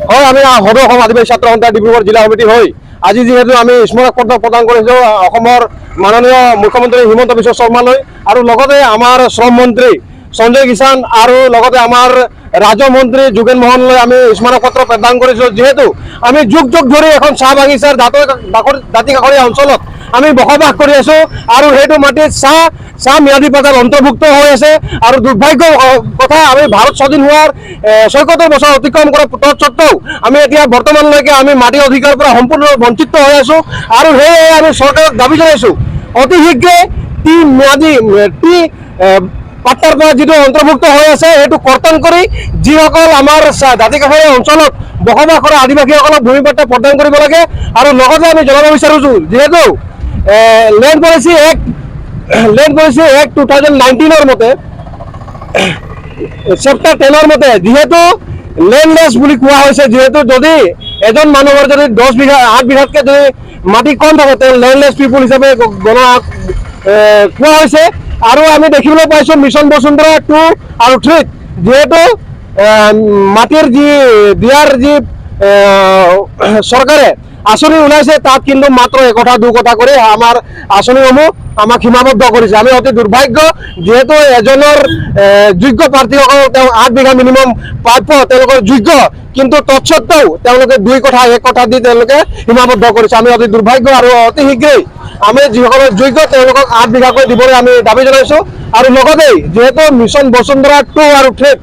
হয়, আমি সদৌ অসম আদিবাসী ছাত্ৰ সন্থা ডিব্ৰুগড় জিলা সমিতি হৈ আজি যিহেতু আমি স্মাৰক পত্ৰ প্ৰদান কৰিছোঁ অসমৰ মাননীয় মুখ্যমন্ত্ৰী হিমন্ত বিশ্ব শৰ্মালৈ আৰু লগতে আমাৰ শ্ৰম মন্ত্ৰী সঞ্জয় কিষাণ আৰু লগতে আমাৰ ৰাজ্য মন্ত্ৰী যোগেন মোহনলৈ আমি স্মাৰক পত্ৰ প্ৰদান কৰিছোঁ। যিহেতু আমি যুগ যুগ ধৰি এখন চাহ বাগিচাৰ দাঁতি কাষৰীয়া অঞ্চলত আমি বসবাস কৰি আছোঁ আৰু সেইটো মাটিত চাহ ম্যাদী পাট্টাত অন্তৰ্ভুক্ত হৈ আছে। আৰু দুৰ্ভাগ্য কথা, আমি ভাৰত স্বাধীন হোৱাৰ ৭৪ বছৰ অতিক্ৰম কৰা তৎসত্ত্বেও আমি এতিয়া বৰ্তমানলৈকে আমি মাটিৰ অধিকাৰৰ পৰা সম্পূৰ্ণ বঞ্চিত হৈ আছোঁ। আৰু সেয়ে আমি চৰকাৰক দাবী জনাইছোঁ, অতি শীঘ্ৰে টি পাট্টাৰ পৰা যিটো অন্তৰ্ভুক্ত হৈ আছে সেইটো কৰ্তন কৰি যিসকল আমাৰ দাঁতি কাষৰীয়া অঞ্চলত বসবাস কৰা আদিবাসীসকলক ভূমি পট্টা প্ৰদান কৰিব লাগে। আৰু লগতে আমি জনাব বিচাৰিছোঁ, যিহেতু লেণ্ড পলিচি এক্ট 2019 মতে চেপ্টাৰ 10 মতে যিহেতু লেণ্ডলেছ বুলি কোৱা হৈছে, যিহেতু যদি এজন মানুহৰ যদি 8 বিঘাতকৈ যদি মাটি কম থাকে তেওঁ লেণ্ডলেছ পিপুল হিচাপে গণনা কোৱা হৈছে। আৰু আমি দেখিবলৈ পাইছোঁ মিছন বসুন্ধৰা 2 আৰু 3 যিহেতু মাটিৰ দিয়াৰ চৰকাৰে আঁচনি ওলাইছে, তাত কিন্তু মাত্ৰ একথা দুকথা কৰি আমাৰ আঁচনিসমূহ আমাক সীমাবদ্ধ কৰিছে। আমি অতি দুৰ্ভাগ্য, যিহেতু এজনৰ যোগ্য প্ৰাৰ্থীসকল তেওঁ 8 বিঘা মিনিমাম প্ৰাপ্য, তেওঁলোকৰ যোগ্য, কিন্তু তৎসত্ত্বেও তেওঁলোকে 2 কথা 1 কথা দি তেওঁলোকে সীমাবদ্ধ কৰিছে। আমি অতি দুৰ্ভাগ্য আৰু অতি শীঘ্ৰেই আমি যিসকলৰ যোগ্য তেওঁলোকক 8 বিঘাকৈ দিবলৈ আমি দাবী জনাইছোঁ। আৰু লগতেই যিহেতু মিছন বসুন্ধৰা 2 আৰু 3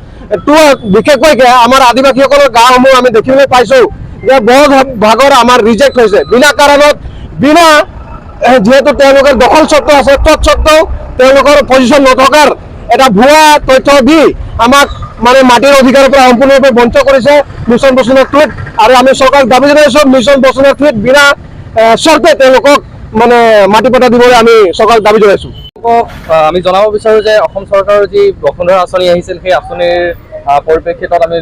বিশেষকৈ আমাৰ আদিবাসীসকলৰ গাঁওসমূহ আমি দেখিবলৈ পাইছোঁ যে বহু ভাগৰ আমাৰ ৰিজেক্ট হৈছে বিনা কাৰণত, যিহেতু তেওঁলোকৰ দখল স্বত্ব আছে, তৎসত্ত্বেও তেওঁলোকৰ পজিশ্যন নথকাৰ এটা ভুৱা তথ্য দি আমাক মানে মাটিৰ অধিকাৰৰ পৰা সম্পূৰ্ণৰূপে বঞ্চিত কৰিছে মিছন বসুন্ধৰা 2। আৰু আমি চৰকাৰক দাবী জনাইছোঁ মিছন বসুন্ধৰা 2 বিনা চৰ্তে তেওঁলোকক মানে মাটি পট্টা দিবলৈ আমি চৰকাৰক দাবী জনাইছোঁ। আমি জনাব বিচাৰোঁ যে অসম চৰকাৰৰ যি বসুন্ধৰা আঁচনি আহিছিল, সেই আঁচনিৰ পৰিপ্ৰেক্ষিতত আমি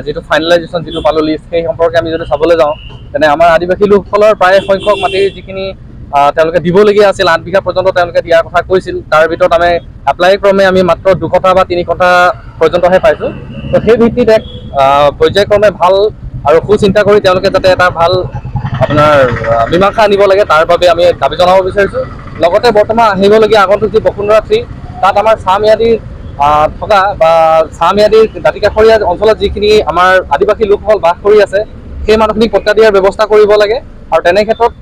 যিটো ফাইনেলাইজেশ্যন যিটো পালোঁ লিষ্ট, সেই সম্পৰ্কে আমি যদি চাবলৈ যাওঁ তেনে আমাৰ আদিবাসী লোকসকলৰ প্ৰায় সংখ্যক মাটিৰ যিখিনি তেওঁলোকে দিবলগীয়া আছিল 8 বিঘা পৰ্যন্ত তেওঁলোকে দিয়াৰ কথা কৈছিল, তাৰ ভিতৰত আমি এপ্লাই ক্ৰমে আমি মাত্ৰ 2 কঠা বা 3 কঠা পৰ্যন্তহে পাইছোঁ। তো সেই ভিত্তিত এক পৰ্যায়ক্ৰমে ভাল আৰু সুচিন্তা কৰি তেওঁলোকে যাতে এটা ভাল আপোনাৰ মীমাংসা আনিব লাগে, তাৰ বাবে আমি দাবী জনাব বিচাৰিছোঁ। লগতে বৰ্তমান আহিবলগীয়া আগন্তুক যি বসুন্ধৰা 3 তাত আমাৰ চাহ ম্যাদীৰ থকা বা চাহ ম্যাদীৰ দাঁতি কাষৰীয়া অঞ্চলত যিখিনি আমাৰ আদিবাসী লোকসকল বাস কৰি আছে সেই মানুহখিনিক পট্টা দিয়াৰ ব্যৱস্থা কৰিব লাগে। আৰু তেনে ক্ষেত্ৰত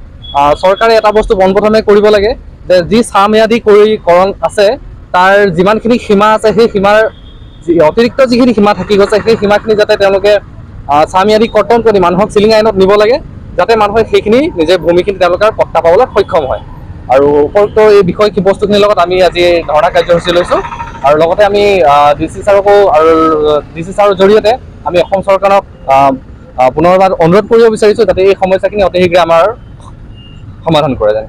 চৰকাৰে এটা বস্তু পোনপ্ৰথমে কৰিব লাগে যে যি চাহ ম্যাদীকৰণ আছে তাৰ যিমানখিনি সীমা আছে সেই সীমাৰ অতিৰিক্ত যিখিনি সীমা থাকি গৈছে সেই সীমাখিনি যাতে তেওঁলোকে চাহ ম্যাদী কৰ্তন কৰি মানুহক চিলিং আইনত নিব লাগে, যাতে মানুহে সেইখিনি নিজে ভূমিখিনি তেওঁলোকৰ পট্টা পাবলৈ সক্ষম হয়। আৰু উপৰোক্ত এই বস্তুখিনিৰ লগত আমি আজি ধৰ্ণা কাৰ্যসূচী লৈছোঁ। আৰু লগতে আমি DC ছাৰৰ জৰিয়তে আমি অসম চৰকাৰক পুনৰবাৰ অনুৰোধ কৰিব বিচাৰিছোঁ যাতে এই সমস্যাখিনি অতি শীঘ্ৰে আমাৰ সমাধান কৰে যায়।